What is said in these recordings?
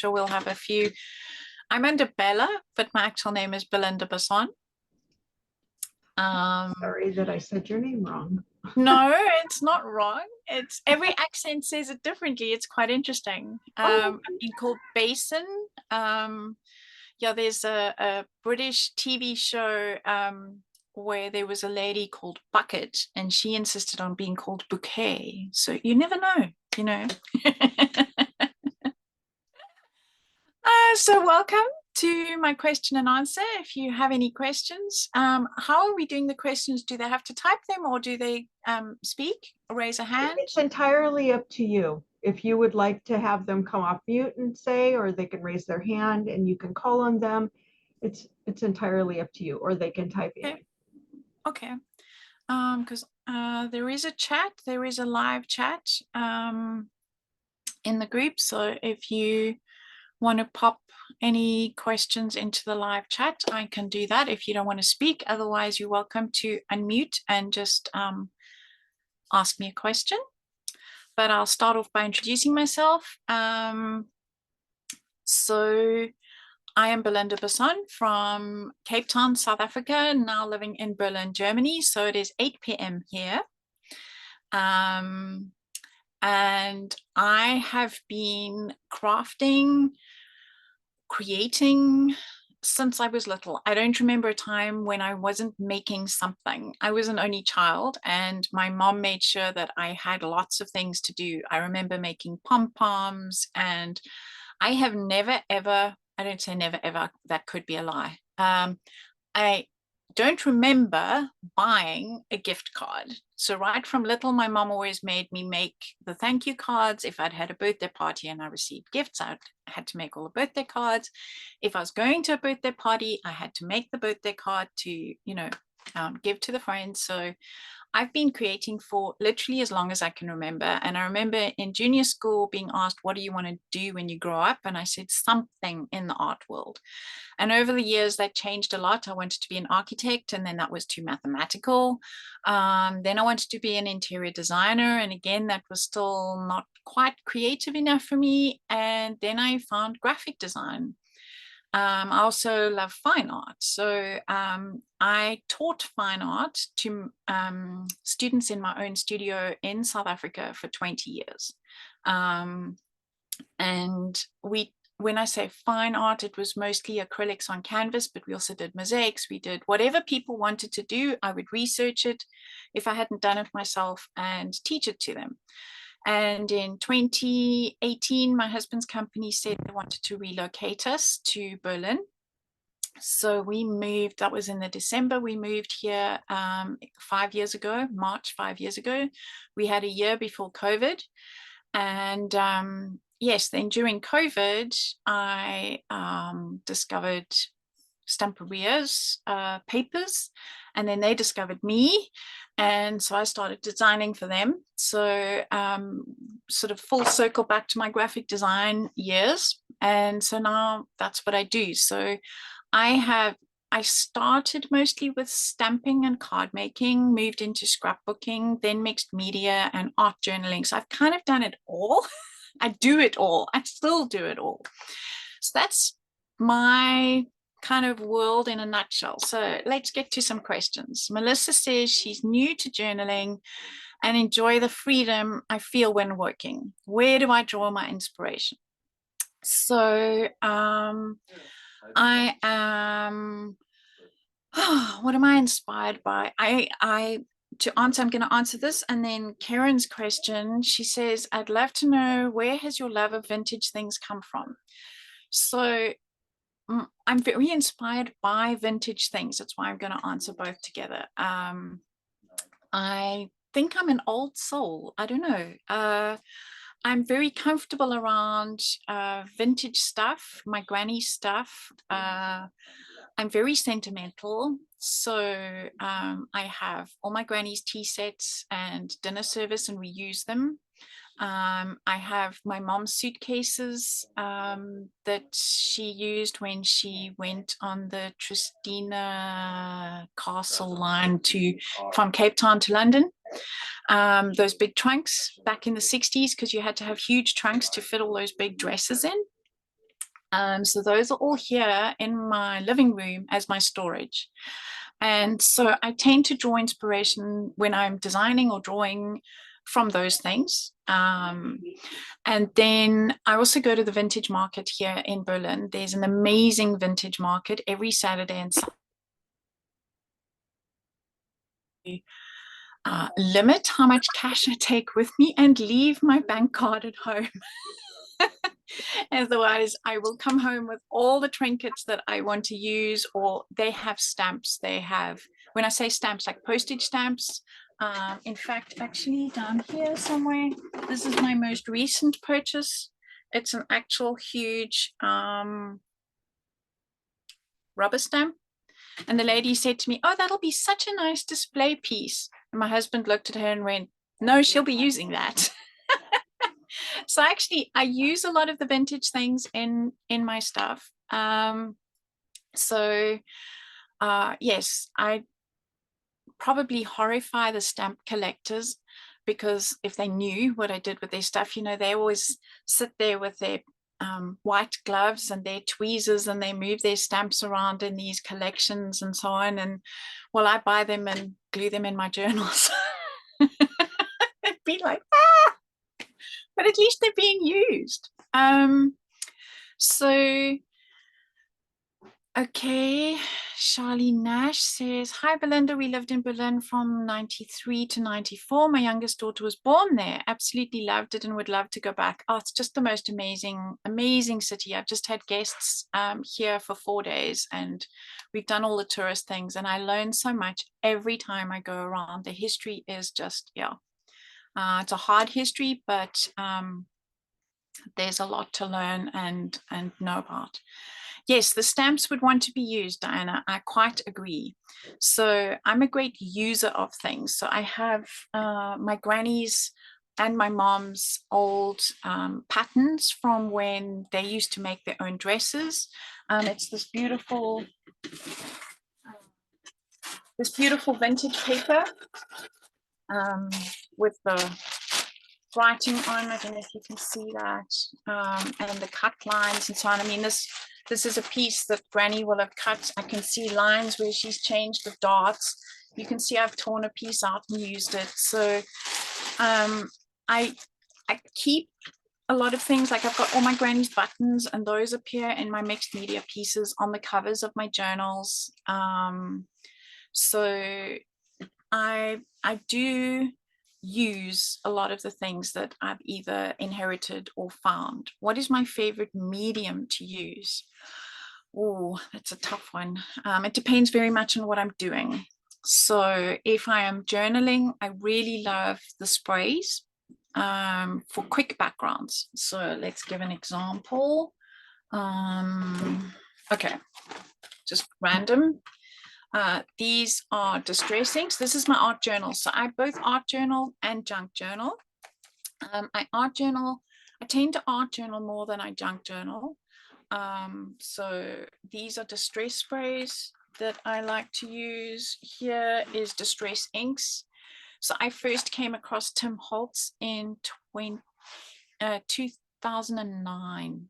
sure we'll have a few. I'm under Bella, but my actual name is Belinda Basson. Sorry that I said your name wrong. No, it's not wrong. It's every accent says it differently. It's quite interesting. I've been called Basson. Yeah, there's a British TV show where there was a lady called Bucket, and she insisted on being called Bouquet. So you never know, you know. So welcome to my question and answer. If you have any questions, how are we doing the questions? Do they have to type them, or do they speak or raise a hand? It's entirely up to you. If you would like to have them come off mute and say, or they can raise their hand and you can call on them. It's entirely up to you, or they can type in. Okay. Because there is a chat, there is a live chat in the group. So if you want to pop any questions into the live chat, I can do that if you don't want to speak. Otherwise, you're welcome to unmute and just ask me a question. But I'll start off by introducing myself. So I am Belinda Basson from Cape Town, South Africa, now living in Berlin, Germany. So it is 8 p.m. here. And I have been creating since I was little. I don't remember a time when I wasn't making something. I was an only child, and my mom made sure that I had lots of things to do. I remember making pom-poms, and I have never, ever, I don't say never, ever, that could be a lie. I don't remember buying a gift card. So right from little, my mom always made me make the thank you cards. If I'd had a birthday party and I received gifts, I had to make all the birthday cards. If I was going to a birthday party, I had to make the birthday card to, you know, give to the friends. So I've been creating for literally as long as I can remember. And I remember in junior school being asked, what do you want to do when you grow up? And I said, something in the art world. And over the years, that changed a lot. I wanted to be an architect, and then that was too mathematical. Then I wanted to be an interior designer. And again, that was still not quite creative enough for me. And then I found graphic design. I also love fine art. So I taught fine art to students in my own studio in South Africa for 20 years. And when I say fine art, it was mostly acrylics on canvas, but we also did mosaics. We did whatever people wanted to do. I would research it if I hadn't done it myself and teach it to them. And in 2018, my husband's company said they wanted to relocate us to Berlin. So we moved, that was in the December, we moved here 5 years ago, March 5 years ago. We had a year before COVID. And yes, then during COVID, I discovered Stamperia's papers, and then they discovered me. And so I started designing for them. So sort of full circle back to my graphic design years. And so now that's what I do. So I started mostly with stamping and card making, moved into scrapbooking, then mixed media and art journaling. So I've kind of done it all. I do it all. I still do it all. So that's my kind of world in a nutshell. So let's get to some questions. Melissa says she's new to journaling and enjoy the freedom I feel when working. Where do I draw my inspiration? So I am, what am I inspired by? I'm going to answer this, and then Karen's question, she says, I'd love to know, where has your love of vintage things come from? So I'm very inspired by vintage things. That's why I'm going to answer both together. I think I'm an old soul. I don't know. I'm very comfortable around vintage stuff, my granny stuff. I'm very sentimental. So I have all my granny's tea sets and dinner service, and we use them. I have my mom's suitcases that she used when she went on the Tristina Castle line from Cape Town to London. Those big trunks back in the 60s, because you had to have huge trunks to fit all those big dresses in. So those are all here in my living room as my storage. And so I tend to draw inspiration when I'm designing or drawing from those things. And then I also go to the vintage market here in Berlin. There's an amazing vintage market every Saturday and Sunday. Limit how much cash I take with me and leave my bank card at home. Otherwise, I will come home with all the trinkets that I want to use, or they have stamps. They have, when I say stamps, like postage stamps. In fact, actually down here somewhere, this is my most recent purchase. It's an actual huge rubber stamp. And the lady said to me, "Oh, that'll be such a nice display piece." And my husband looked at her and went, "No, she'll be using that." So actually, I use a lot of the vintage things in my stuff. Yes, I probably horrify the stamp collectors, because if they knew what I did with their stuff, you know, they always sit there with their white gloves and their tweezers, and they move their stamps around in these collections and so on. And well, I buy them and glue them in my journals. It'd be like, ah! But at least they're being used. So okay, Charlie Nash says, "Hi Belinda, we lived in Berlin from 93 to 94. My youngest daughter was born there. Absolutely loved it and would love to go back." Oh, it's just the most amazing city. I've just had guests here for 4 days, and we've done all the tourist things, and I learn so much every time I go around. The history is just, yeah. It's a hard history, but there's a lot to learn and know about. Yes, the stamps would want to be used, Diana. I quite agree. So I'm a great user of things. So I have my granny's and my mom's old patterns from when they used to make their own dresses. It's this beautiful vintage paper with the writing on. I don't know if you can see that, and the cut lines and so on. I mean, this is a piece that Granny will have cut. I can see lines where she's changed the darts. You can see I've torn a piece out and used it. So I keep a lot of things. Like I've got all my Granny's buttons, and those appear in my mixed media pieces on the covers of my journals. So I do use a lot of the things that I've either inherited or found. What is my favorite medium to use? Oh, that's a tough one. It depends very much on what I'm doing. So if I am journaling, I really love the sprays for quick backgrounds. So let's give an example. Okay, just random. These are distress inks. This is my art journal. So I both art journal and junk journal. I tend to art journal more than I junk journal. So these are distress sprays that I like to use. Here is distress inks. So I first came across Tim Holtz in 2009.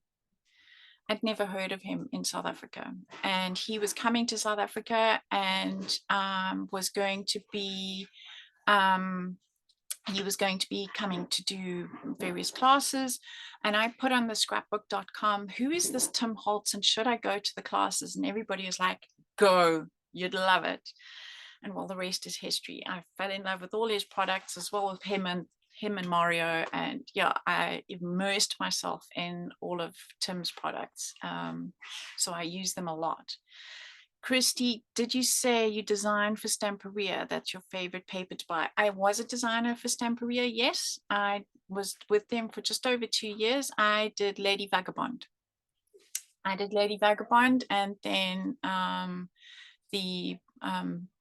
I'd never heard of him in South Africa, and he was coming to South Africa and was going to be coming to do various classes. And I put on the scrapbook.com, who is this Tim Holtz and should I go to the classes? And everybody is like, go, you'd love it. And well, the rest is history. I fell in love with all his products, as well as him and Mario, and yeah, I immersed myself in all of Tim's products. So I use them a lot. Christy, did you say you design for Stamperia? That's your favorite paper to buy? I was a designer for Stamperia, yes. I was with them for just over 2 years. I did Lady Vagabond. And then the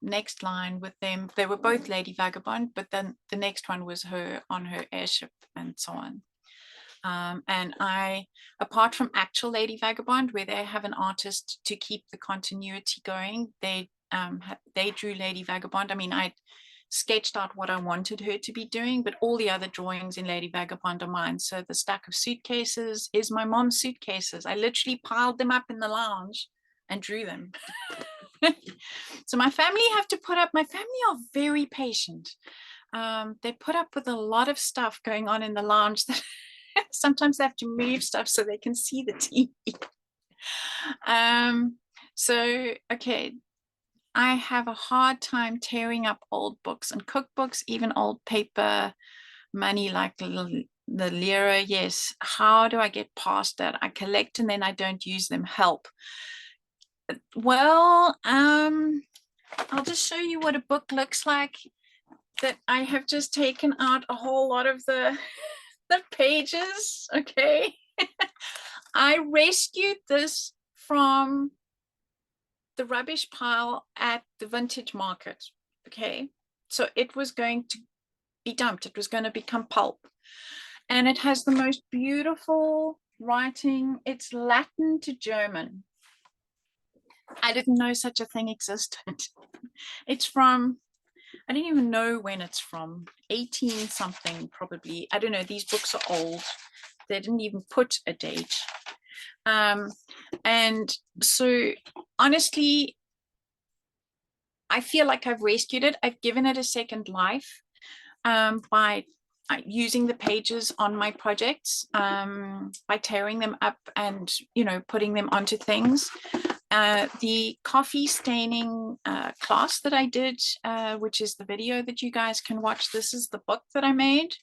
next line with them, they were both Lady Vagabond, but then the next one was her on her airship and so on. And I, apart from actual Lady Vagabond, where they have an artist to keep the continuity going, they drew Lady Vagabond. I mean, I sketched out what I wanted her to be doing, but all the other drawings in Lady Vagabond are mine. So the stack of suitcases is my mom's suitcases. I literally piled them up in the lounge and drew them. So my family my family are very patient. They put up with a lot of stuff going on in the lounge that sometimes they have to move stuff so they can see the TV. So, okay, I have a hard time tearing up old books and cookbooks, even old paper money like the lira. Yes. How do I get past that? I collect and then I don't use them. Help. Well, I'll just show you what a book looks like. That I have just taken out a whole lot of the pages. Okay. I rescued this from the rubbish pile at the vintage market. Okay. So it was going to be dumped. It was going to become pulp. And it has the most beautiful writing. It's Latin to German. I didn't know such a thing existed. It's from, I don't even know when it's from, 18 something probably. I don't know. These books are old. They didn't even put a date. And so honestly, I feel like I've rescued it. I've given it a second life by using the pages on my projects, by tearing them up and, you know, putting them onto things. The coffee staining class that I did, which is the video that you guys can watch. This is the book that I made.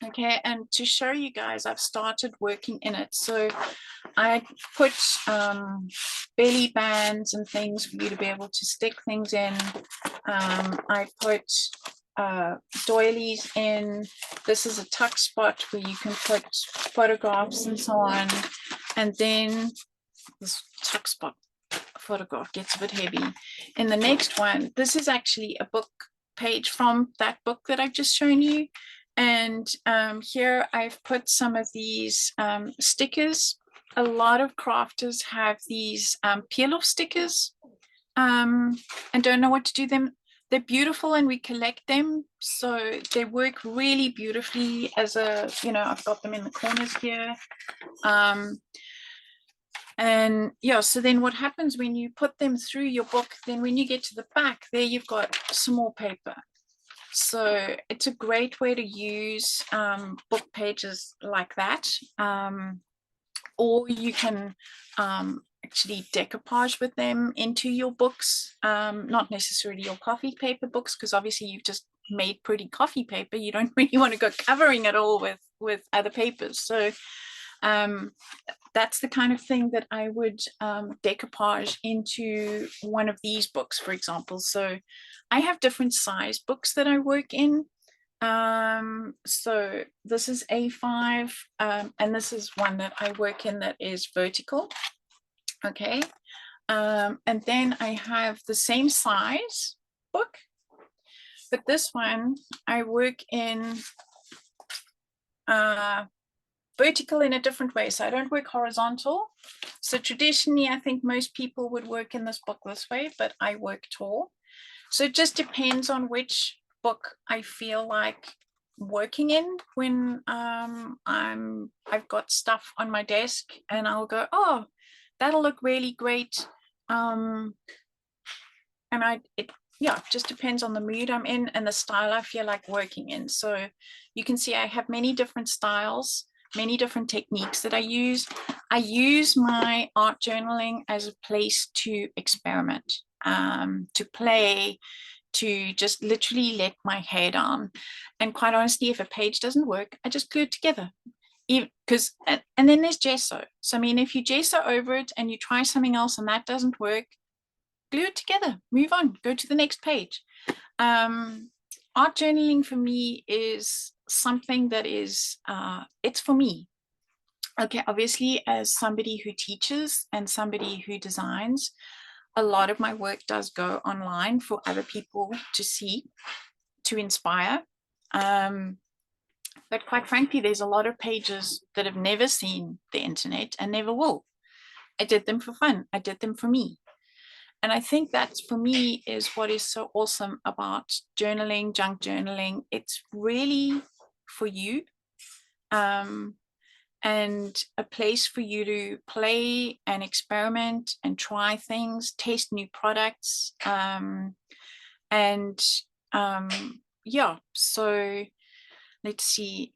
Okay, and to show you guys, I've started working in it. So I put belly bands and things for you to be able to stick things in. I put doilies in. This is a tuck spot where you can put photographs and so on. And then this tuck spot photograph gets a bit heavy. In the next one, this is actually a book page from that book that I've just shown you. And here I've put some of these stickers. A lot of crafters have these peel-off stickers and don't know what to do them. They're beautiful and we collect them. So they work really beautifully as a, you know, I've got them in the corners here. And yeah, so then what happens when you put them through your book, then when you get to the back there, you've got some more paper. So it's a great way to use book pages like that. Or you can actually decoupage with them into your books, not necessarily your coffee paper books, because obviously you've just made pretty coffee paper. You don't really want to go covering it all with other papers. So that's the kind of thing that I would decoupage into one of these books, for example. So I have different size books that I work in. So this is A5, and this is one that I work in that is vertical. Okay. And then I have the same size book, but this one I work in vertical in a different way. So I don't work horizontal. So traditionally, I think most people would work in this book this way, but I work tall. So it just depends on which book I feel like working in when I've got stuff on my desk and I'll go, oh, that'll look really great. And it just depends on the mood I'm in and the style I feel like working in. So you can see I have many different styles, many different techniques that I use. I use my art journaling as a place to experiment, to play, to just literally let my hair down. And quite honestly, if a page doesn't work, I just glue it together. Because and then there's gesso. So I mean, if you gesso over it and you try something else and that doesn't work, glue it together, move on, go to the next page. Art journaling for me is something that is, it's for me. Okay, obviously, as somebody who teaches and somebody who designs, a lot of my work does go online for other people to see, to inspire. But quite frankly, there's a lot of pages that have never seen the internet and never will. I did them for fun. I did them for me. And I think that's, for me, is what is so awesome about journaling, junk journaling. It's really for you, and a place for you to play and experiment and try things, taste new products. And yeah, so let's see.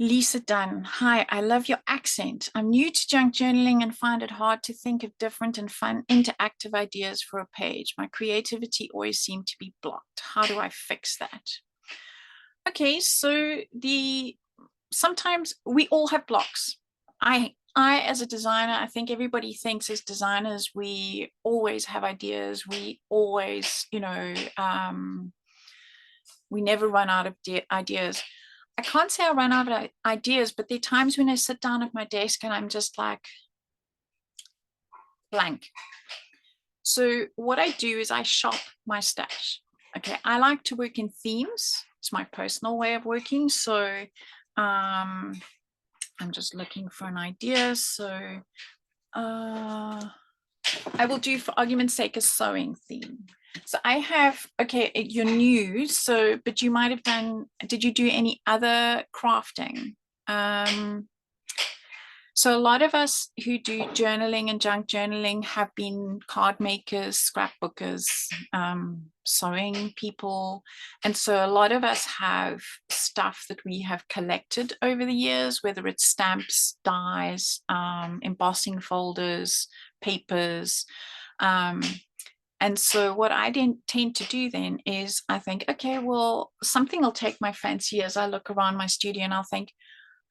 Lisa Dunn, hi, I love your accent. I'm new to junk journaling and find it hard to think of different and fun interactive ideas for a page. My creativity always seems to be blocked. How do I fix that? Okay, so sometimes we all have blocks. I as a designer, I think everybody thinks as designers we always have ideas. We always, we never run out of ideas. I can't say I run out of ideas, but there are times when I sit down at my desk and I'm just like blank. So what I do is I shop my stash. Okay, I like to work in themes. It's my personal way of working. So I'm just looking for an idea. So I will do, for argument's sake, a sewing theme. So I have, okay, you're new, so, but you might have done, did you do any other crafting? So a lot of us who do journaling and junk journaling have been card makers, scrapbookers, sewing people. And so a lot of us have stuff that we have collected over the years, whether it's stamps, dies, embossing folders, papers. And so what I tend to do then is I think, okay, well, something will take my fancy as I look around my studio, and I'll think,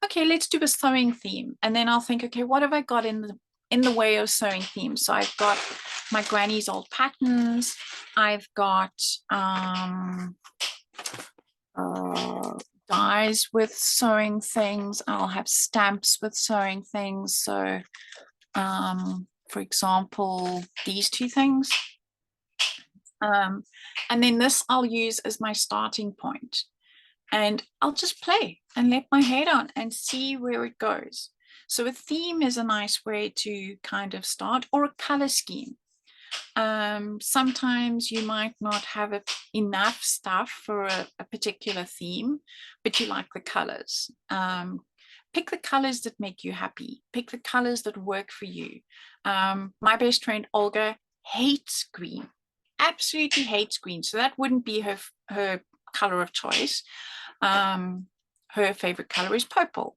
okay, let's do a sewing theme. And then I'll think, okay, what have I got in the way of sewing themes? So I've got my granny's old patterns. I've got dies with sewing things. I'll have stamps with sewing things. So for example, these two things. And then this I'll use as my starting point. And I'll just play and let my hair down and see where it goes. So a theme is a nice way to kind of start, or a color scheme. Sometimes you might not have enough stuff for a particular theme, but you like the colors. Pick the colors that make you happy. Pick the colors that work for you. My best friend, Olga, hates green. Absolutely hates green. So that wouldn't be her color of choice. Her favorite color is purple.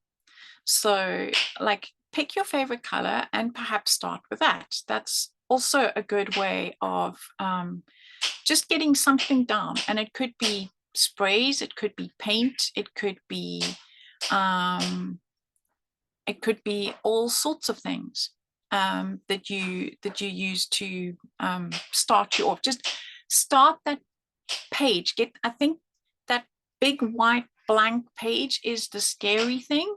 So like, pick your favorite color and perhaps start with that. That's also a good way of just getting something down. And it could be sprays, it could be paint, it could be all sorts of things that you use to start you off. Just start that page. I think that big white blank page is the scary thing.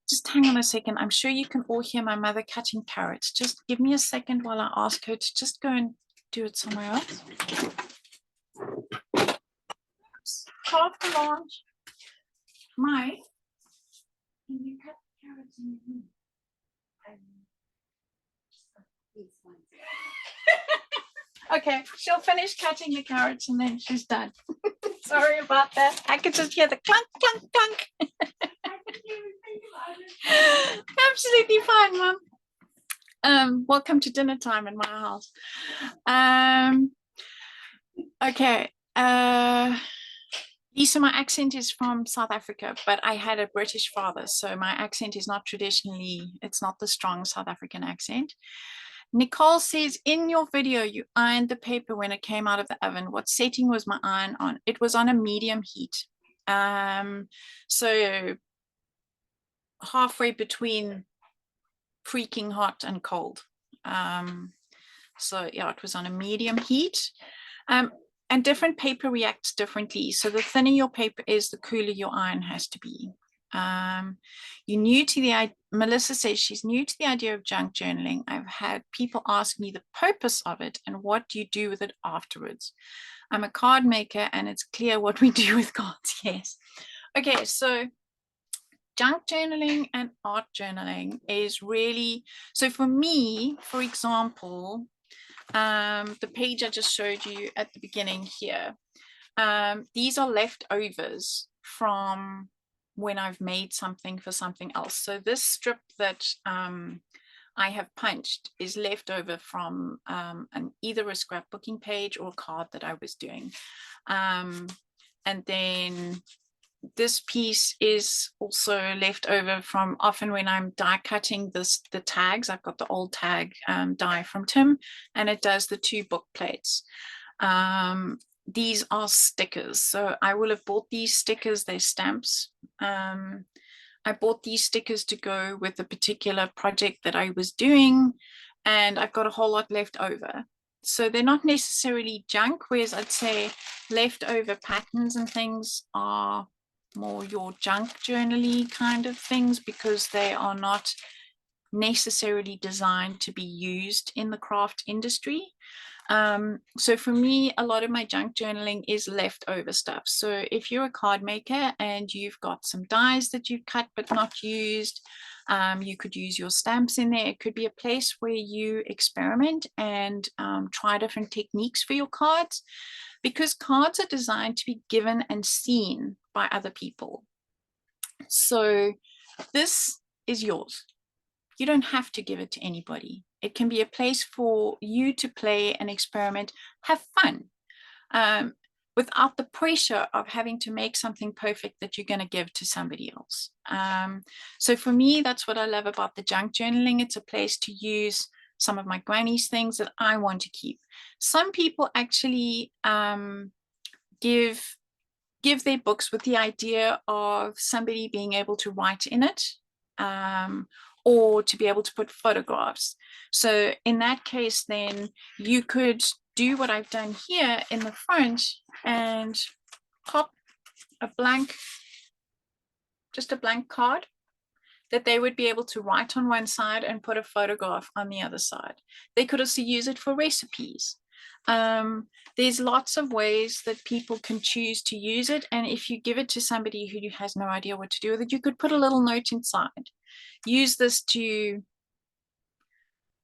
Just hang on a second. I'm sure you can all hear my mother cutting carrots. Just give me a second while I ask her to just go and do it somewhere else. Craft launch. Mike, can you cut carrots in your room? Okay, she'll finish cutting the carrots and then she's done. Sorry about that. I could just hear the clunk, clunk, clunk. Absolutely fine, Mom. Welcome to dinner time in my house. Okay. Lisa, my accent is from South Africa, but I had a British father, so my accent is not traditionally, it's not the strong South African accent. Nicole says, in your video, you ironed the paper when it came out of the oven. What setting was my iron on? It was on a medium heat. So halfway between freaking hot and cold. So yeah, it was on a medium heat. And different paper reacts differently. So the thinner your paper is, the cooler your iron has to be. You're new to the, Melissa says she's new to the idea of junk journaling. I've had people ask me the purpose of it and what do you do with it afterwards. I'm a card maker and it's clear what we do with cards. Yes. Okay, so junk journaling and art journaling is really, so for me, for example, the page I just showed you at the beginning here, these are leftovers from when I've made something for something else. So this strip that I have punched is left over from either a scrapbooking page or a card that I was doing. And then this piece is also left over from often when I'm die cutting the tags. I've got the old tag die from Tim, and it does the 2 book plates. These are stickers. So I will have bought these stickers, they're stamps. I bought these stickers to go with a particular project that I was doing, and I've got a whole lot left over. So they're not necessarily junk, whereas I'd say leftover patterns and things are more your junk journaly kind of things, because they are not necessarily designed to be used in the craft industry. So for me, a lot of my junk journaling is leftover stuff. So if you're a card maker and you've got some dies that you've cut but not used, you could use your stamps in there. It could be a place where you experiment and try different techniques for your cards, because cards are designed to be given and seen by other people. So this is yours. You don't have to give it to anybody. It can be a place for you to play and experiment, have fun, without the pressure of having to make something perfect that you're going to give to somebody else. So for me, that's what I love about the junk journaling. It's a place to use some of my granny's things that I want to keep. Some people actually give their books with the idea of somebody being able to write in it, or to be able to put photographs. So in that case, then you could do what I've done here in the front and pop a blank, just a blank card that they would be able to write on one side and put a photograph on the other side. They could also use it for recipes. There's lots of ways that people can choose to use it. And if you give it to somebody who has no idea what to do with it, you could put a little note inside. Use this to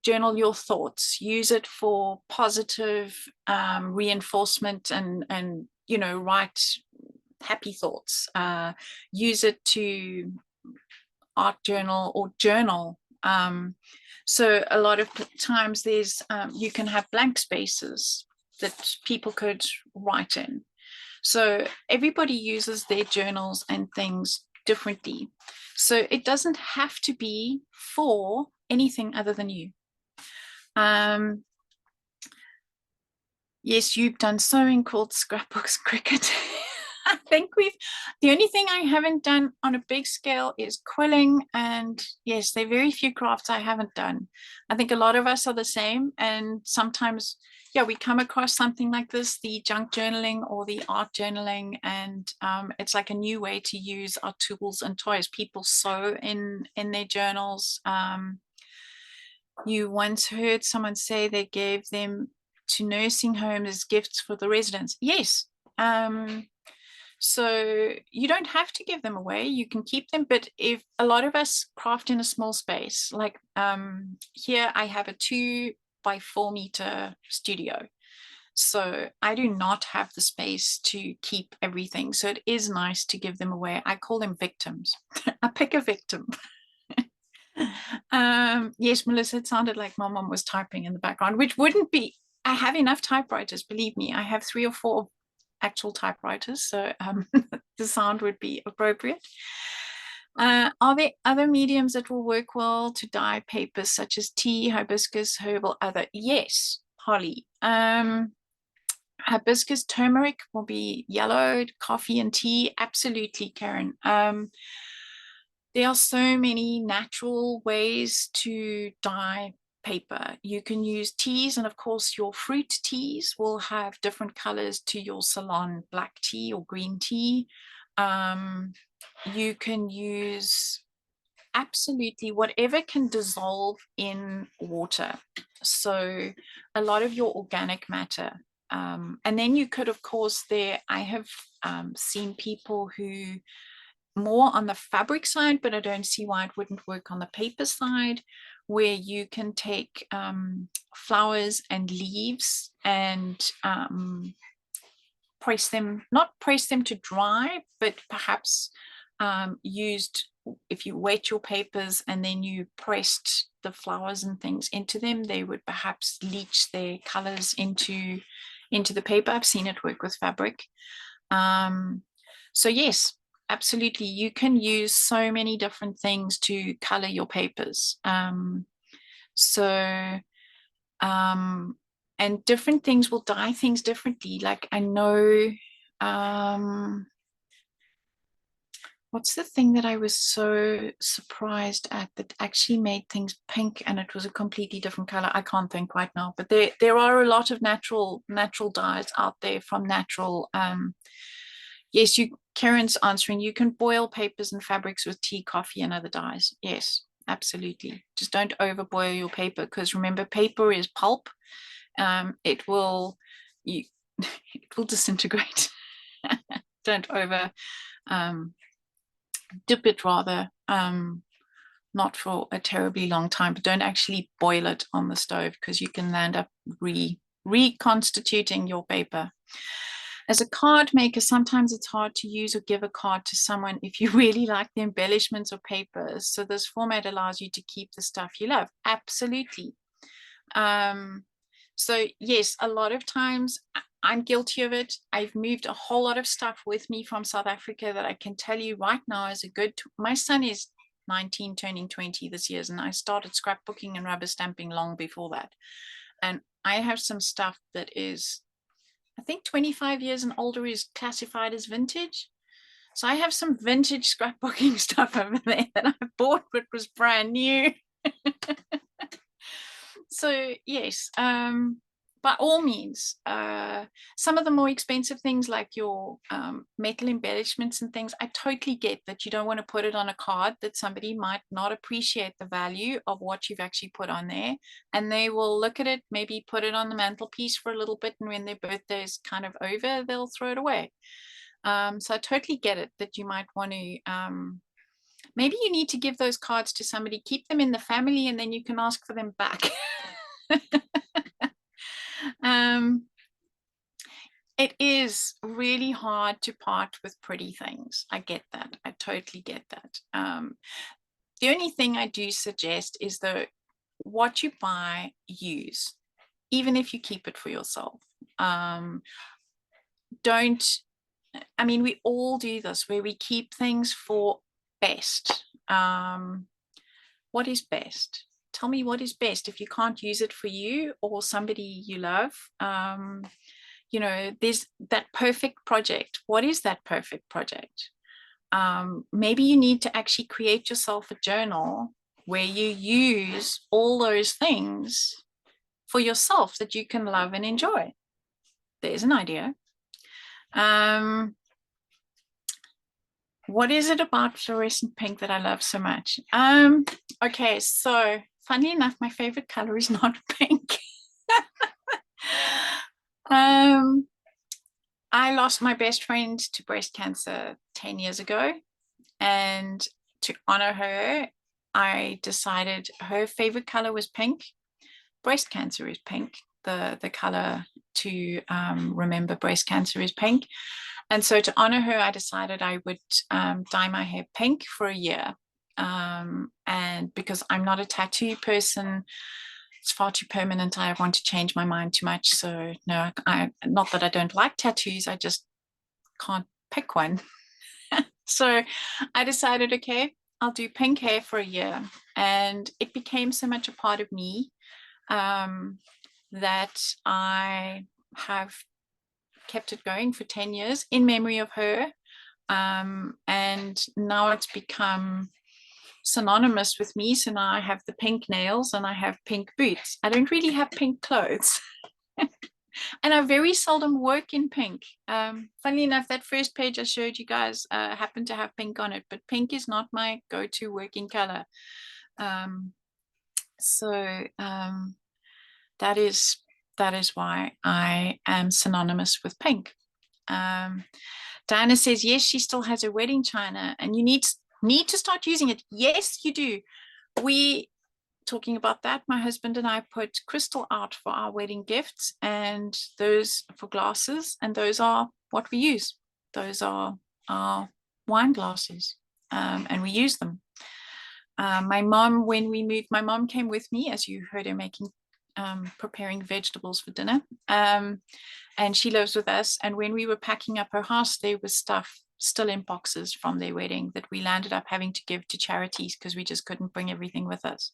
journal your thoughts. Use it for positive reinforcement and you know, write happy thoughts. Use it to art journal or journal. So a lot of times there's you can have blank spaces that people could write in. So everybody uses their journals and things differently. So it doesn't have to be for anything other than you. Yes, you've done sewing, quilts, scrapbooks, cricket. I think the only thing I haven't done on a big scale is quilling. And yes, there are very few crafts I haven't done. I think a lot of us are the same. And sometimes, yeah, we come across something like this, the junk journaling or the art journaling. And it's like a new way to use our tools and toys. People sew in their journals. You once heard someone say they gave them to nursing homes as gifts for the residents. Yes. So you don't have to give them away. You can keep them. But if a lot of us craft in a small space, like here I have a 2x4 meter studio. So I do not have the space to keep everything. So it is nice to give them away. I call them victims. I pick a victim. Yes, Melissa, it sounded like my mom was typing in the background, which wouldn't be. I have enough typewriters, believe me. I have 3 or 4 actual typewriters, so the sound would be appropriate. Are there other mediums that will work well to dye papers, such as tea, hibiscus, herbal, other? Yes, Holly. Hibiscus, turmeric will be yellowed, coffee and tea, absolutely, Karen. There are so many natural ways to dye paper. You can use teas, and of course your fruit teas will have different colors to your salon black tea or green tea. You can use absolutely whatever can dissolve in water. So a lot of your organic matter. And then you could, of course, I have seen people who more on the fabric side, but I don't see why it wouldn't work on the paper side, where you can take flowers and leaves and press them, not press them to dry, but perhaps used, if you wet your papers and then you pressed the flowers and things into them, they would perhaps leach their colors into the paper. I've seen it work with fabric. So yes, absolutely. You can use so many different things to color your papers. And different things will dye things differently. Like I know, what's the thing that I was so surprised at that actually made things pink and it was a completely different color? I can't think right now, but there are a lot of natural dyes out there from natural. Yes, Karen's answering. You can boil papers and fabrics with tea, coffee, and other dyes. Yes, absolutely. Just don't overboil your paper, because remember, paper is pulp. It will disintegrate. Don't over dip it, rather, not for a terribly long time, but don't actually boil it on the stove, because you can end up reconstituting your paper. As a card maker, sometimes it's hard to use or give a card to someone if you really like the embellishments or papers. So this format allows you to keep the stuff you love. Absolutely. So yes, a lot of times I'm guilty of it. I've moved a whole lot of stuff with me from South Africa that I can tell you right now is a good, my son is 19 turning 20 this year, and I started scrapbooking and rubber stamping long before that. And I have some stuff that is, I think 25 years and older is classified as vintage. So I have some vintage scrapbooking stuff over there that I bought but was brand new. So yes, by all means, some of the more expensive things like your metal embellishments and things, I totally get that you don't want to put it on a card that somebody might not appreciate the value of what you've actually put on there, and they will look at it, maybe put it on the mantelpiece for a little bit, and when their birthday is kind of over, they'll throw it away. So I totally get it that you might want to maybe you need to give those cards to somebody, keep them in the family, and then you can ask for them back. It is really hard to part with pretty things. I get that. I totally get that. The only thing I do suggest is that what you buy, use, even if you keep it for yourself. Don't, I mean, we all do this where we keep things for best. What is best? Tell me what is best. If you can't use it for you or somebody you love, you know, there's that perfect project. What is that perfect project? Maybe you need to actually create yourself a journal where you use all those things for yourself that you can love and enjoy. There's an idea. What is it about fluorescent pink that I love so much? Okay, so funnily enough, my favorite color is not pink. I lost my best friend to breast cancer 10 years ago, and to honor her, I decided her favorite color was pink. Breast cancer is pink. The color to remember breast cancer is pink. And so to honor her, I decided I would dye my hair pink for a year. And because I'm not a tattoo person, it's far too permanent. I want to change my mind too much. So no, not that I don't like tattoos, I just can't pick one. So I decided, okay, I'll do pink hair for a year. And it became so much a part of me that I have kept it going for 10 years in memory of her. And now it's become synonymous with me. So now I have the pink nails and I have pink boots. I don't really have pink clothes. And I very seldom work in pink. Funnily enough, that first page I showed you guys happened to have pink on it, but pink is not my go-to working color. So that is why I am synonymous with pink. Diana says, yes, she still has her wedding china and you need to start using it. Yes, you do. We talking about that, my husband and I put crystal out for our wedding gifts and those for glasses, and those are what we use. Those are our wine glasses, and we use them. My mom, when we moved, my mom came with me, as you heard her making preparing vegetables for dinner, and she lives with us. And when we were packing up her house, there was stuff still in boxes from their wedding that we landed up having to give to charities because we just couldn't bring everything with us,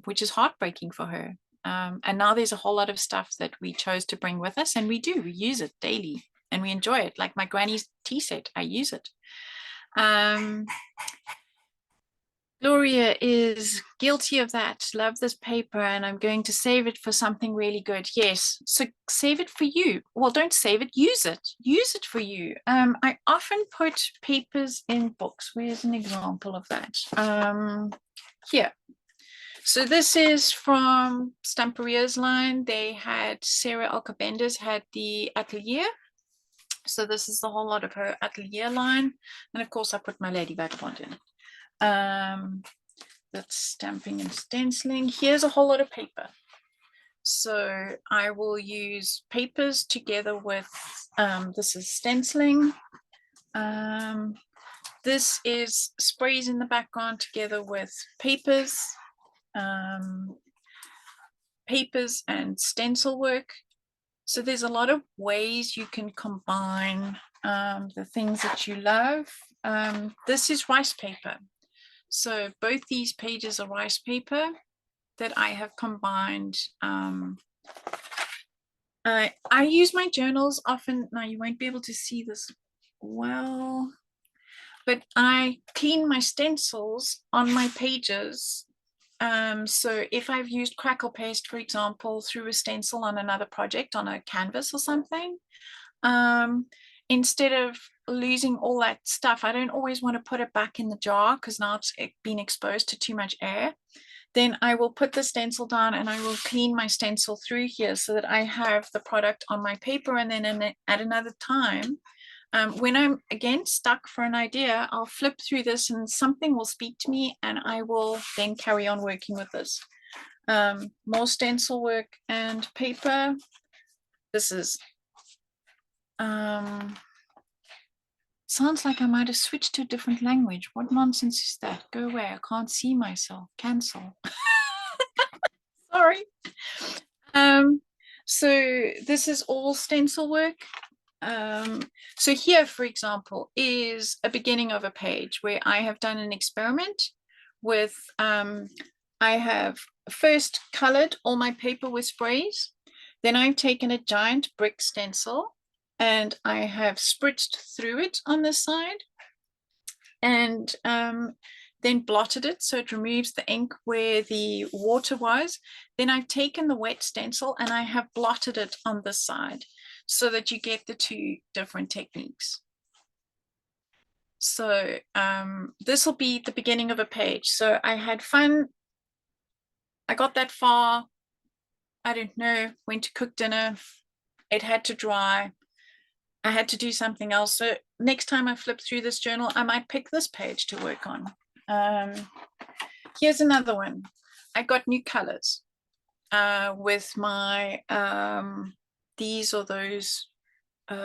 which is heartbreaking for her. And now there's a whole lot of stuff that we chose to bring with us, and we use it daily and we enjoy it. Like my granny's tea set, I use it. Gloria is guilty of that. Love this paper and I'm going to save it for something really good. Yes, so save it for you. Well, don't save it, use it. Use it for you. I often put papers in books. Where's an example of that? Here. So this is from Stamperia's line. They had, Sarah Alcabendas had the Atelier. So this is the whole lot of her Atelier line. And of course I put my Lady Vagabond in. That's stamping and stenciling. Here's a whole lot of paper. So I will use papers together with, this is stenciling. This is sprays in the background together with papers, papers and stencil work. So there's a lot of ways you can combine the things that you love. This is rice paper. So both these pages are rice paper that I have combined. I use my journals often. Now you won't be able to see this well, but I clean my stencils on my pages. So if I've used crackle paste, for example, through a stencil on another project on a canvas or something, instead of losing all that stuff, I don't always want to put it back in the jar because now it's been exposed to too much air. Then I will put the stencil down and I will clean my stencil through here so that I have the product on my paper. And then at another time, when I'm again stuck for an idea, I'll flip through this and something will speak to me and I will then carry on working with this. More stencil work and paper. This is sounds like I might have switched to a different language. What nonsense is that? Go away. I can't see myself. Cancel. Sorry. So this is all stencil work. So here, for example, is a beginning of a page where I have done an experiment with, I have first colored all my paper with sprays. Then I've taken a giant brick stencil and I have spritzed through it on this side and then blotted it so it removes the ink where the water was. Then I've taken the wet stencil and I have blotted it on this side so that you get the two different techniques. So this will be the beginning of a page. So I had fun. I got that far. I don't know, went to cook dinner. It had to dry. I had to do something else. So next time I flip through this journal, I might pick this page to work on. Here's another one. I got new colors with my, these or those, they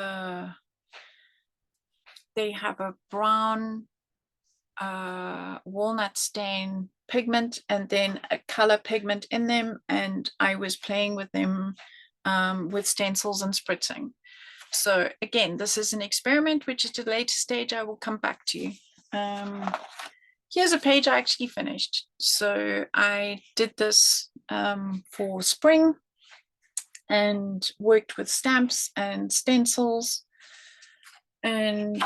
have a brown walnut stain pigment and then a color pigment in them. And I was playing with them with stencils and spritzing. So again, this is an experiment, which is at a later stage I will come back to. Here's a page I actually finished. So I did this for spring and worked with stamps and stencils. And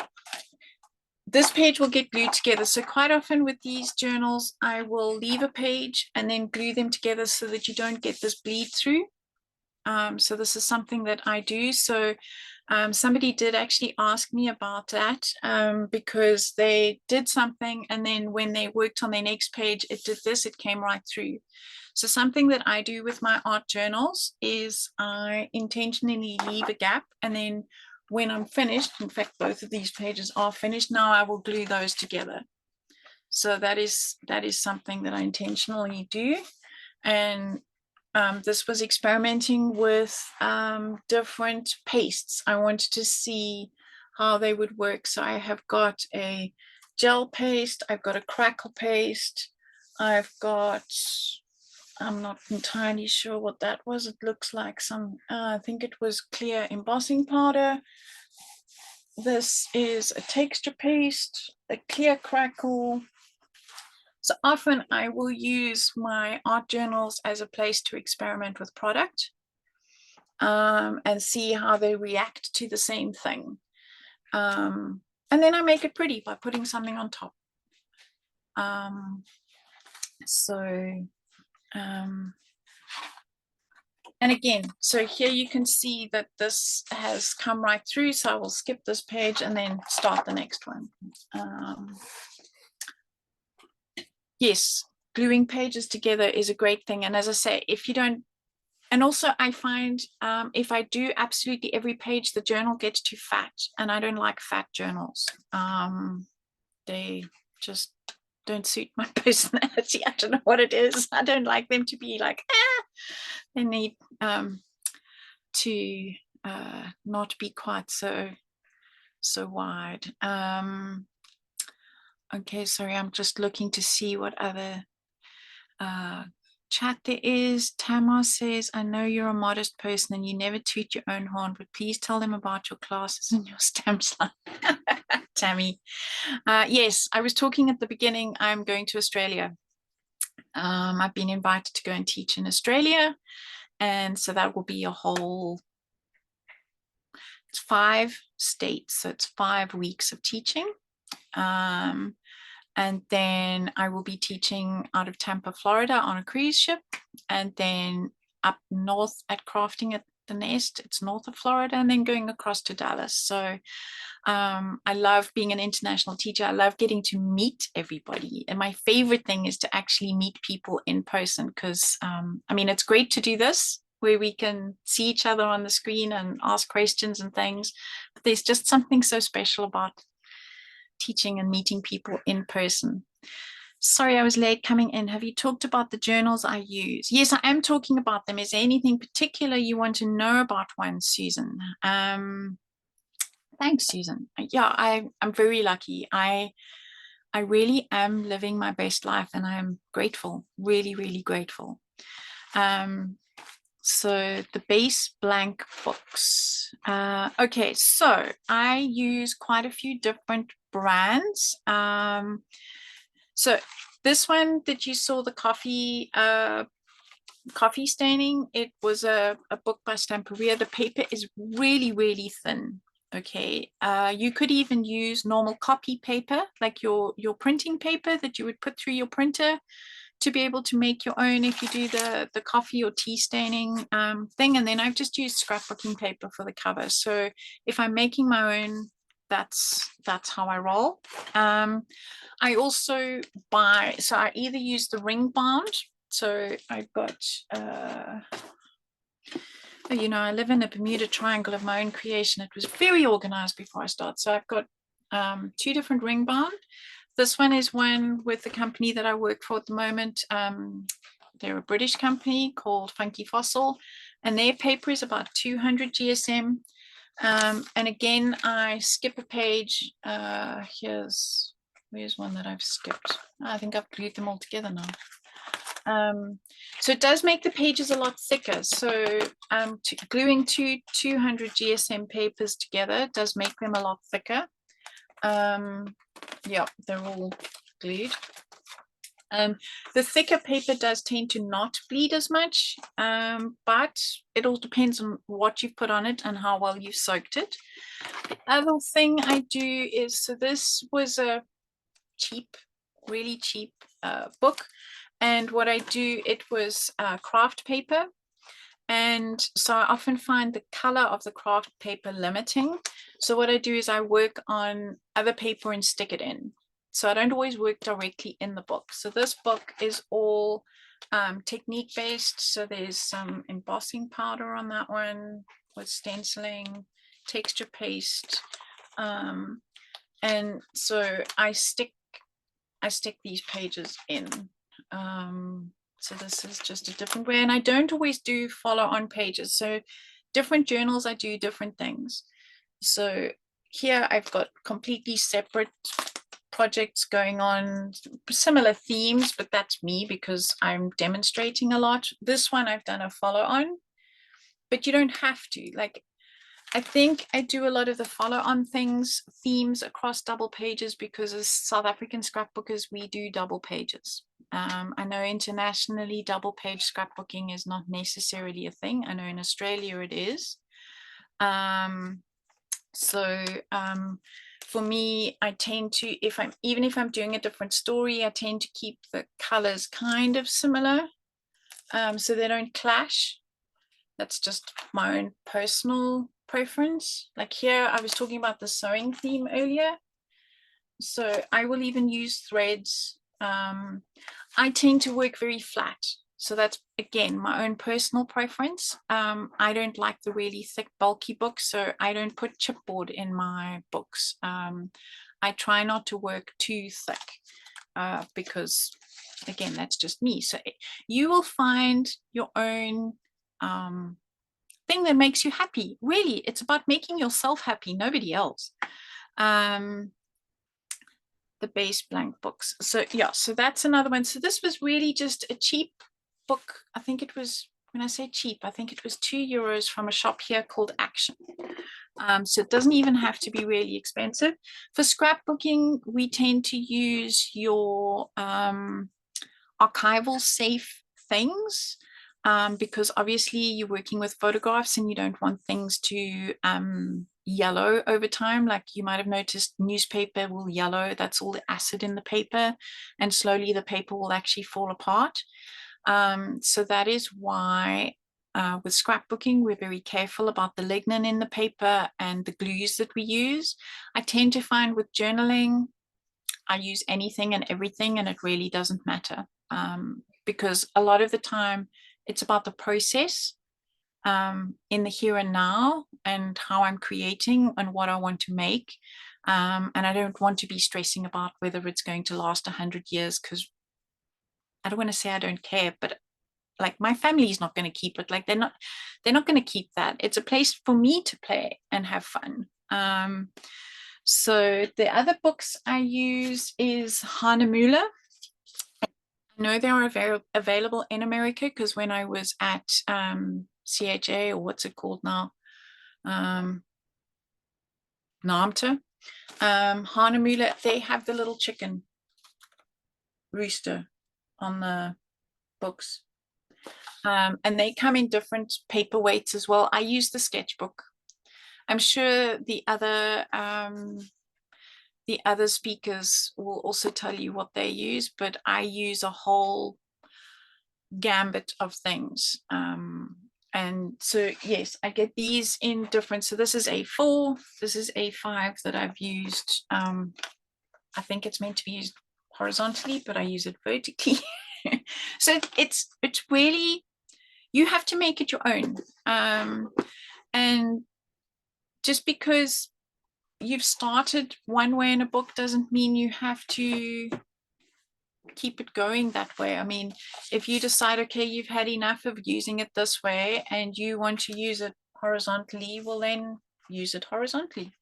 this page will get glued together. So quite often with these journals, I will leave a page and then glue them together so that you don't get this bleed through. So this is something that I do. So somebody did actually ask me about that because they did something and then when they worked on their next page, it did this, it came right through. So something that I do with my art journals is I intentionally leave a gap and then when I'm finished, in fact, both of these pages are finished now, I will glue those together. So that is something that I intentionally do. And this was experimenting with different pastes. I wanted to see how they would work. So I have got a gel paste, I've got a crackle paste, I've got, I'm not entirely sure what that was. It looks like some, I think it was clear embossing powder. This is a texture paste, a clear crackle. So often I will use my art journals as a place to experiment with product and see how they react to the same thing. And then I make it pretty by putting something on top. And again, so here you can see that this has come right through. So I will skip this page and then start the next one. Yes, gluing pages together is a great thing. And as I say, if you don't, and also I find if I do absolutely every page, the journal gets too fat, and I don't like fat journals. They just don't suit my personality. I don't know what it is. I don't like them to be like, they need to not be quite so wide. Okay, sorry, I'm just looking to see what other chat there is. Tamar says, I know you're a modest person and you never toot your own horn, but please tell them about your classes and your stamps line. Tammy. Yes, I was talking at the beginning, I'm going to Australia. I've been invited to go and teach in Australia. And so that will be a whole, it's 5 states. So it's 5 weeks of teaching. And then I will be teaching out of Tampa, Florida on a cruise ship. And then up north at Crafting at the Nest, it's north of Florida, and then going across to Dallas. So I love being an international teacher. I love getting to meet everybody. And my favorite thing is to actually meet people in person because, I mean, it's great to do this where we can see each other on the screen and ask questions and things. But there's just something so special about teaching and meeting people in person. Sorry, I was late coming in. Have you talked about the journals I use? Yes, I am talking about them. Is there anything particular you want to know about one, Susan? Thanks, Susan. Yeah, I'm very lucky. I really am living my best life and I'm grateful, really, really grateful. So the base blank books. Okay, so I use quite a few different brands. So this one that you saw, the coffee staining, it was a book by Stamperia. The paper is really, really thin. Okay, you could even use normal copy paper, like your printing paper that you would put through your printer to be able to make your own if you do the coffee or tea staining thing. And then I've just used scrapbooking paper for the cover. So if I'm making my own, that's how I roll. I also buy, so I either use the ring bound. So I've got, you know, I live in a Bermuda Triangle of my own creation. It was very organized before I start. So I've got 2 different ring bound. This one is one with the company that I work for at the moment. They're a British company called Funky Fossil, and their paper is about 200 GSM. And again, I skip a page. Where's one that I've skipped? I think I've glued them all together now. So it does make the pages a lot thicker. So gluing 200 GSM papers together does make them a lot thicker. Yeah, they're all glued. The thicker paper does tend to not bleed as much, but it all depends on what you put on it and how well you've soaked it. The other thing I do is, so this was a cheap, really cheap book, and what I do, it was craft paper. And so I often find the color of the craft paper limiting. So what I do is I work on other paper and stick it in. So I don't always work directly in the book. So this book is all technique based. So there's some embossing powder on that one with stenciling, texture paste. And so I stick these pages in. So this is just a different way, and I don't always do follow on pages. So different journals, I do different things. So here I've got completely separate projects going on, similar themes, but that's me because I'm demonstrating a lot. This one I've done a follow on, but you don't have to. Like, I think I do a lot of the follow-on themes across double pages because as South African scrapbookers, we do double pages. I know internationally double page scrapbooking is not necessarily a thing. I know in Australia it is. For me, I tend to, even if I'm doing a different story, I tend to keep the colors kind of similar, so they don't clash. That's just my own personal preference. Like here, I was talking about the sewing theme earlier. So I will even use threads. I tend to work very flat. So that's, again, my own personal preference. I don't like the really thick, bulky books, so I don't put chipboard in my books. I try not to work too thick because, again, that's just me. So you will find your own thing that makes you happy. Really, it's about making yourself happy, nobody else. The base blank books. So yeah, so that's another one. So this was really just a cheap book. I think it was, when I say cheap, I think it was €2 from a shop here called Action. So it doesn't even have to be really expensive. For scrapbooking, we tend to use your archival safe things, because obviously you're working with photographs and you don't want things to yellow over time. Like you might have noticed, newspaper will yellow. That's all the acid in the paper, and slowly the paper will actually fall apart. So that is why with scrapbooking, we're very careful about the lignin in the paper and the glues that we use. I tend to find with journaling, I use anything and everything, and it really doesn't matter, because a lot of the time it's about the process in the here and now and how I'm creating and what I want to make. And I don't want to be stressing about whether it's going to last 100 years, because I don't want to say I don't care, but like my family is not going to keep it. Like they're not going to keep that. It's a place for me to play and have fun. So the other books I use is Hahnemuhle. I know they are available in America because when I was at CHA, or what's it called now, NAMTA, Hahnemuhle, they have the little chicken rooster on the books. And they come in different paper weights as well. I use the sketchbook. I'm sure the other speakers will also tell you what they use, but I use a whole gambit of things. And so, yes, I get these in different. So this is A4, this is A5 that I've used. I think it's meant to be used horizontally, but I use it vertically. So it's really, you have to make it your own. And just because you've started one way in a book doesn't mean you have to keep it going that way. I mean, if you decide, okay, you've had enough of using it this way and you want to use it horizontally, well then use it horizontally.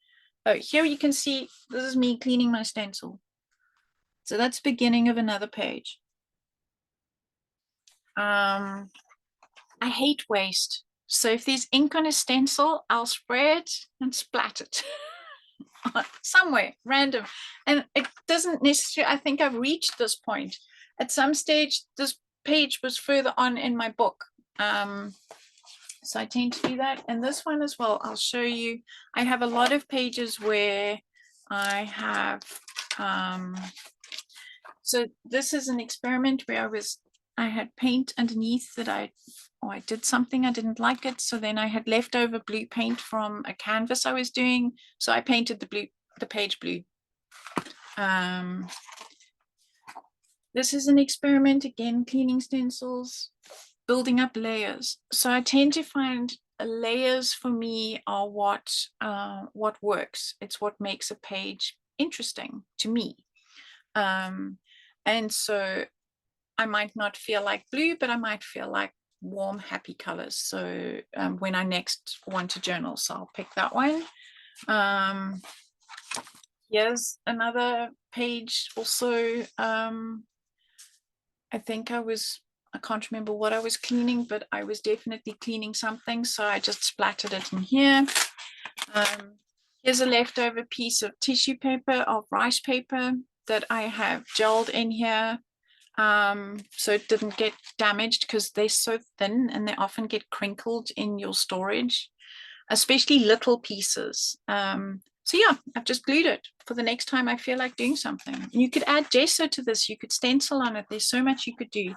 Oh, here you can see, this is me cleaning my stencil. So that's the beginning of another page. I hate waste. So if there's ink on a stencil, I'll spray it and splat it somewhere random. And it doesn't necessarily, I think I've reached this point. At some stage, this page was further on in my book. So I tend to do that. And this one as well, I'll show you. I have a lot of pages where I have, so this is an experiment where I had paint underneath that I did something, I didn't like it. So then I had leftover blue paint from a canvas I was doing. So I painted the page blue. This is an experiment, again, cleaning stencils, building up layers. So I tend to find layers for me are what works. It's what makes a page interesting to me. And so I might not feel like blue, but I might feel like warm, happy colors. So when I next want to journal, so I'll pick that one. Here's another page also. I think I can't remember what I was cleaning, but I was definitely cleaning something. So I just splattered it in here. Here's a leftover piece of tissue paper, of rice paper that I have gelled in here. So it didn't get damaged because they're so thin and they often get crinkled in your storage, especially little pieces. So yeah, I've just glued it for the next time I feel like doing something. And you could add gesso to this, you could stencil on it. There's so much you could do.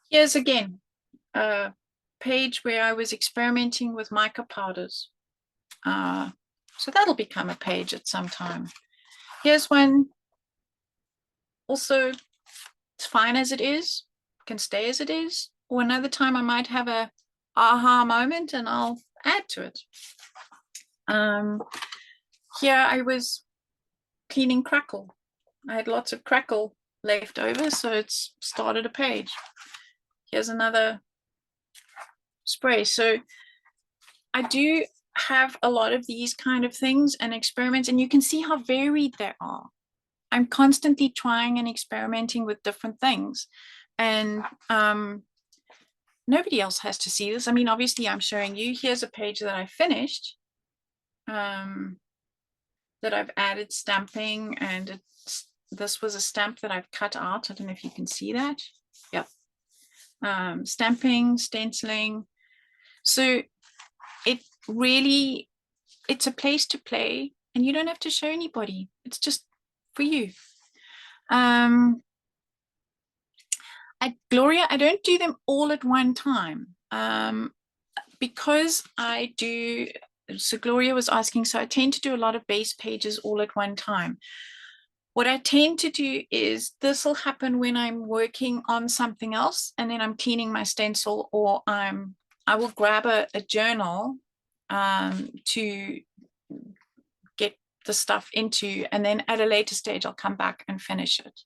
Here's again a page where I was experimenting with mica powders. So that'll become a page at some time. Here's one. Also, it's fine as it is, can stay as it is. Or another time I might have a aha moment and I'll add to it. Here I was cleaning crackle. I had lots of crackle left over, so it's started a page. Here's another spray. So I do have a lot of these kind of things and experiments, and you can see how varied they are. I'm constantly trying and experimenting with different things, and nobody else has to see this. I mean, obviously I'm showing you. Here's a page that I finished, that I've added stamping, and this was a stamp that I've cut out. I don't know if you can see that. Yep. Stamping, stenciling. So it really, it's a place to play, and you don't have to show anybody. It's just for you. Gloria, I don't do them all at one time, because I do. So Gloria was asking, so I tend to do a lot of base pages all at one time. What I tend to do is this will happen when I'm working on something else and then I'm cleaning my stencil, or I will grab a journal to get the stuff into, and then at a later stage I'll come back and finish it.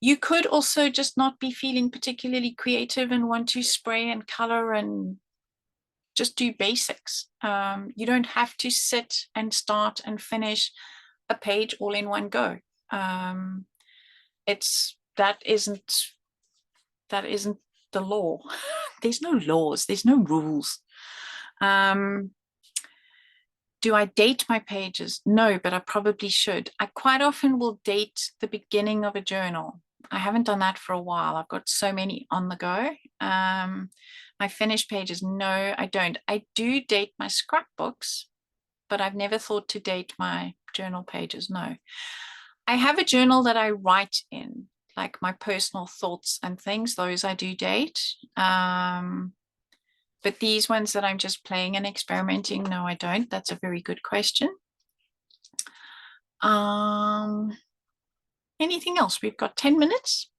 You could also just not be feeling particularly creative and want to spray and color and just do basics. You don't have to sit and start and finish a page all in one go. That isn't the law. There's no laws, there's no rules. Do I date my pages? No, but I probably should. I quite often will date the beginning of a journal. I haven't done that for a while. I've got so many on the go. My finished pages, no, I don't. I do date my scrapbooks, but I've never thought to date my journal pages, no. I have a journal that I write in, like my personal thoughts and things. Those I do date. But these ones that I'm just playing and experimenting, no, I don't. That's a very good question. Anything else? We've got 10 minutes.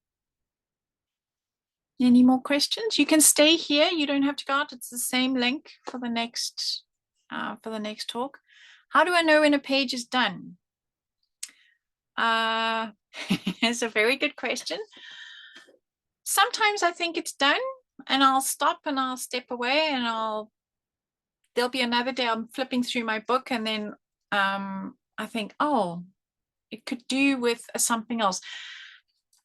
Any more questions? You can stay here. You don't have to go out. It's the same link for the next talk. How do I know when a page is done? It's a very good question. Sometimes I think it's done and I'll stop and I'll step away and there'll be another day I'm flipping through my book and then I think, oh, it could do with something else.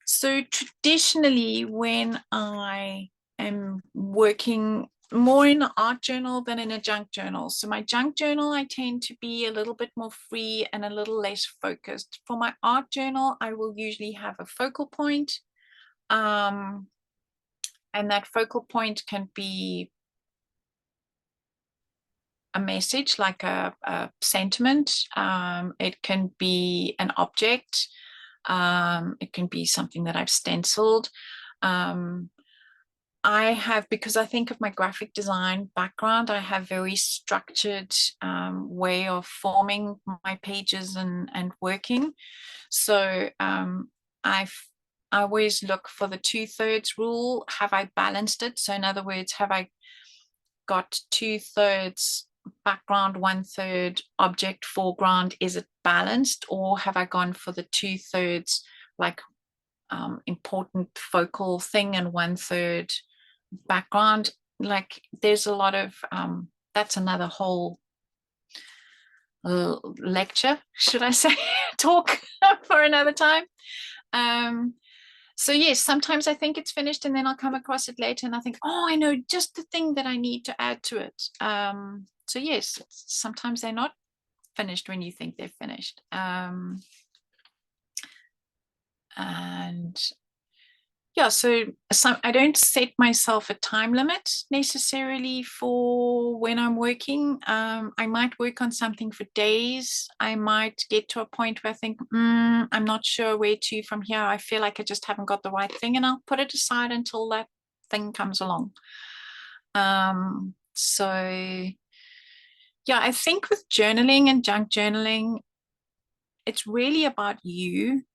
So traditionally, when I am working more in an art journal than in a junk journal. So my junk journal, I tend to be a little bit more free and a little less focused. For my art journal, I will usually have a focal point. And that focal point can be a message, like a sentiment. It can be an object. It can be something that I've stenciled. I have, because I think of my graphic design background, I have very structured way of forming my pages and working. So I always look for the 2/3 rule. Have I balanced it? So in other words, have I got 2/3 background, 1/3 object, foreground? Is it balanced, or have I gone for the 2/3 like important focal thing and 1/3 background? Like there's a lot of that's another whole lecture, should I say, talk for another time. So yes, sometimes I think it's finished and then I'll come across it later and I think, oh, I know just the thing that I need to add to it. So yes, sometimes they're not finished when you think they're finished. And yeah, so I don't set myself a time limit necessarily for when I'm working. I might work on something for days. I might get to a point where I think, I'm not sure where to from here. I feel like I just haven't got the right thing, and I'll put it aside until that thing comes along. So yeah, I think with journaling and junk journaling, it's really about you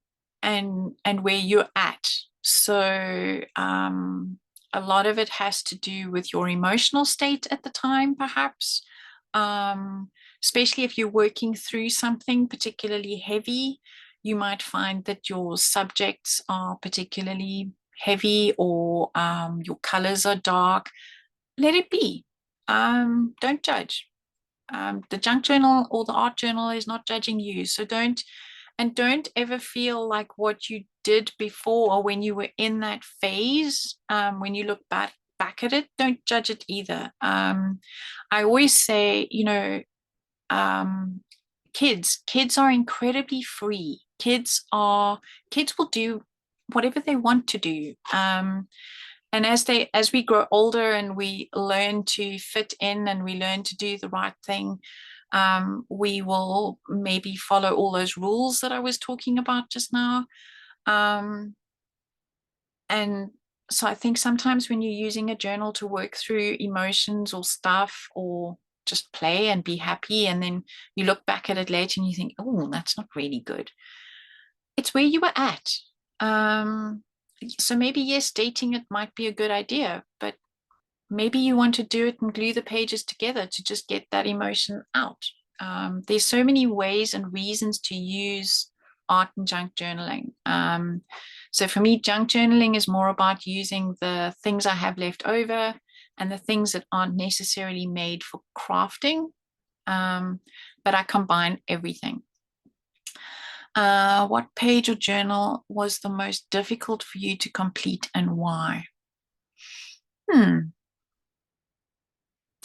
and where you're at. So a lot of it has to do with your emotional state at the time, perhaps, especially if you're working through something particularly heavy. You might find that your subjects are particularly heavy, or your colors are dark. Let it be. Don't judge. The junk journal or the art journal is not judging you. So don't ever feel like what you did before or when you were in that phase, when you look back at it, don't judge it either. I always say, kids are incredibly free. Kids will do whatever they want to do. And as we grow older and we learn to fit in and we learn to do the right thing, we will maybe follow all those rules that I was talking about just now. And so I think sometimes when you're using a journal to work through emotions or stuff, or just play and be happy, and then you look back at it later and you think, oh, that's not really good. It's where you were at. So maybe, yes, dating it might be a good idea, but maybe you want to do it and glue the pages together to just get that emotion out. There's so many ways and reasons to use art and junk journaling. So for me, junk journaling is more about using the things I have left over and the things that aren't necessarily made for crafting, but I combine everything. What page or journal was the most difficult for you to complete and why? It's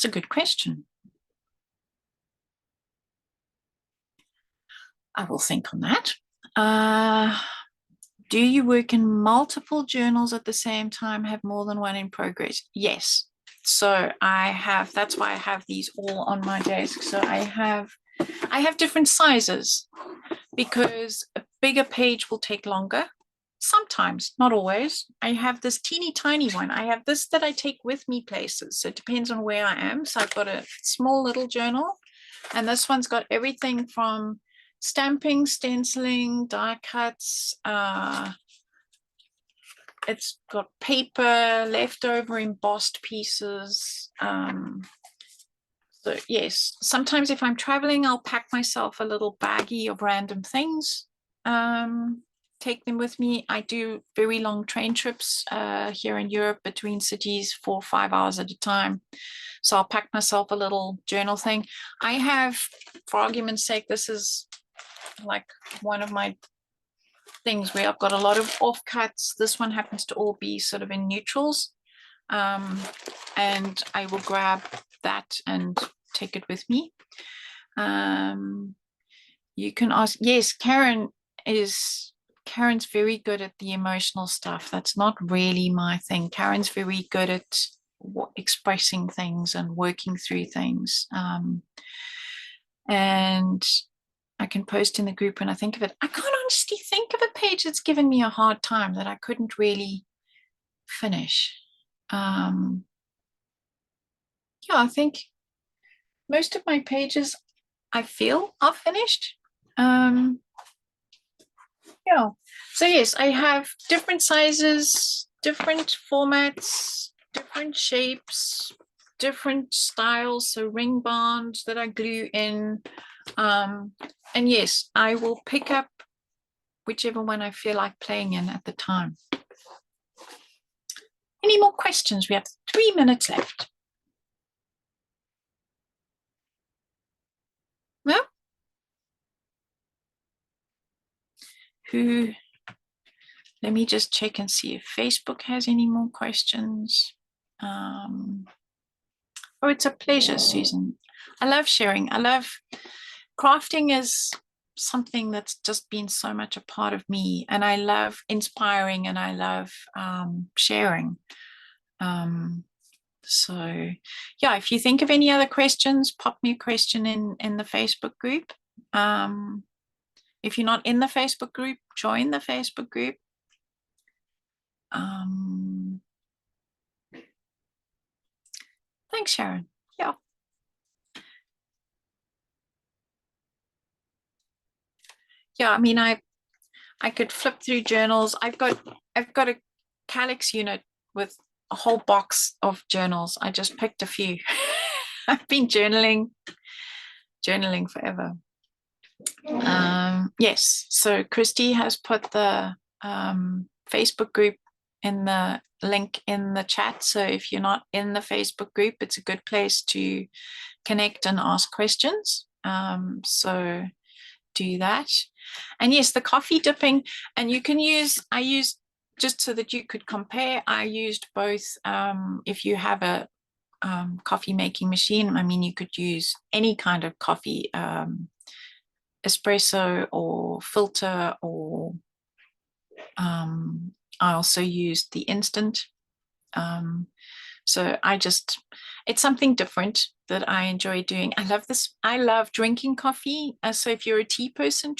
a good question. I will think on that. Do you work in multiple journals at the same time, have more than one in progress? Yes. So that's why I have these all on my desk. So I have different sizes, because a bigger page will take longer. Sometimes, not always. I have this teeny tiny one. I have this that I take with me places. So it depends on where I am. So I've got a small little journal, and this one's got everything from stamping, stenciling, die cuts. It's got paper, leftover embossed pieces. So yes, sometimes if I'm traveling, I'll pack myself a little baggie of random things, take them with me. I do very long train trips here in Europe between cities, 4 or 5 hours at a time. So I'll pack myself a little journal thing. I have, for argument's sake, this is like one of my things where I've got a lot of offcuts. This one happens to all be sort of in neutrals. And I will grab that and take it with me. You can ask, yes, Karen's very good at the emotional stuff. That's not really my thing. Karen's very good at expressing things and working through things. And I can post in the group when I think of it. I can't honestly think of a page that's given me a hard time that I couldn't really finish. Yeah, I think most of my pages I feel are finished. Yeah. So yes, I have different sizes, different formats, different shapes, different styles. So ring bands that I glue in. And yes, I will pick up whichever one I feel like playing in at the time. Any more questions? We have 3 minutes left. No? Who? Let me just check and see if Facebook has any more questions. Oh, it's a pleasure, Susan. I love sharing. I love crafting is something that's just been so much a part of me, and I love inspiring and I love sharing. So yeah, if you think of any other questions, pop me a question in the Facebook group. If you're not in the Facebook group, join the Facebook group. Thanks, Sharon. Yeah. Yeah, I mean, I could flip through journals. I've got a Calyx unit with a whole box of journals. I just picked a few. I've been journaling forever. Yes, so Christy has put the Facebook group in the link in the chat. So if you're not in the Facebook group, it's a good place to connect and ask questions. So do that. And yes, the coffee dipping, and you can use, I used, just so that you could compare, I used both. If you have a coffee making machine, I mean, you could use any kind of coffee, espresso or filter, or I also used the instant. So it's something different that I enjoy doing. I love this. I love drinking coffee. So if you're a tea person,